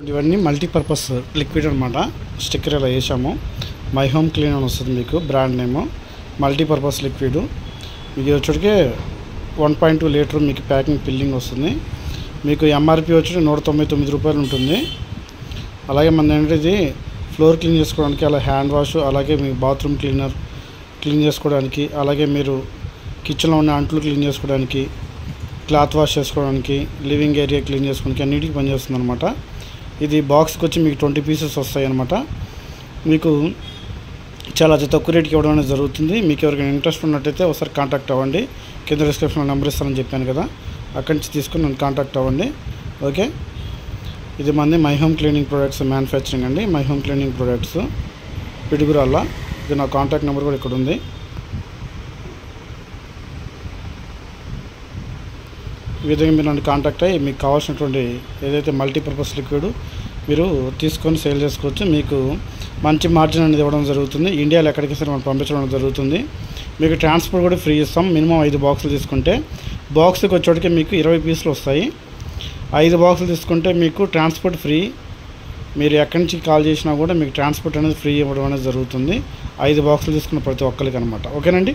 ఇవన్నీ multipurpose liquid అనమాట. Sticker ఇలా వేసాము. మై హోమ్ క్లీన్ అని వస్తుంది మీకు బ్రాండ్ నేమ్. మల్టీపర్పస్ లిక్విడ్ మీకు వచ్చేటికి 1.2 లీటర్ మీకు ప్యాకింగ్ ఫిల్లింగ్ వస్తుంది. మీకు ఎంఆర్పి వచ్చి 199 రూపాయలు ఉంటుంది. అలాగే మన ఏంటంటే ఇది ఫ్లోర్ క్లీన్ చేసుకోవడానికి, అలా హ్యాండ్ వాష్, అలాగే మీ బాత్రూమ్ క్లీన్ చేసుకోవడానికి, అలాగే మీరు కిచెన్లో ఉన్న అంట్లు క్లీన్ చేసుకోవడానికి, క్లాత్ వాష్ చేసుకోవడానికి, లివింగ్ ఏరియా క్లీన్ చేసుకోవడానికి అన్నిటికీ పనిచేస్తుంది అనమాట. ఇది బాక్స్కి వచ్చి మీకు 20 పీసెస్ వస్తాయి అన్నమాట. మీకు చాలా అతి తక్కువ రేట్కి ఇవ్వడం అనేది జరుగుతుంది. మీకు ఎవరికైనా ఇంట్రెస్ట్ ఉన్నట్టయితే ఒకసారి కాంటాక్ట్ అవ్వండి. కింద డిస్క్రిప్షన్లో నెంబర్ ఇస్తానని చెప్పాను కదా, అక్కడి నుంచి తీసుకుని నన్ను కాంటాక్ట్ అవ్వండి. ఓకే, ఇది మంది my home cleaning products manufacturing అండి. My home cleaning products Piduguralla. ఇది నా కాంటాక్ట్ నెంబర్ కూడా ఇక్కడ ఉంది. ఈ విధంగా మీరు నన్ను కాంటాక్ట్ అయ్యి మీకు కావాల్సినటువంటి ఏదైతే మల్టీపర్పస్ లిక్విడ్ మీరు తీసుకొని సేల్ చేసుకోవచ్చు. మీకు మంచి మార్జిన్ అనేది ఇవ్వడం జరుగుతుంది. ఇండియాలో ఎక్కడికి సరే మనం పంపించడం జరుగుతుంది. మీకు ట్రాన్స్పోర్ట్ కూడా ఫ్రీ ఇస్తాం. మినిమం 5 బాక్సులు తీసుకుంటే బాక్స్కి వచ్చేటికి మీకు 20 పీసులు వస్తాయి. 5 బాక్సులు తీసుకుంటే మీకు ట్రాన్స్పోర్ట్ ఫ్రీ. మీరు ఎక్కడి నుంచి కాల్ చేసినా కూడా మీకు ట్రాన్స్పోర్ట్ అనేది ఫ్రీ ఇవ్వడం అనేది జరుగుతుంది. 5 బాక్సులు తీసుకున్న ప్రతి ఒక్కరికి అనమాట. ఓకేనండి.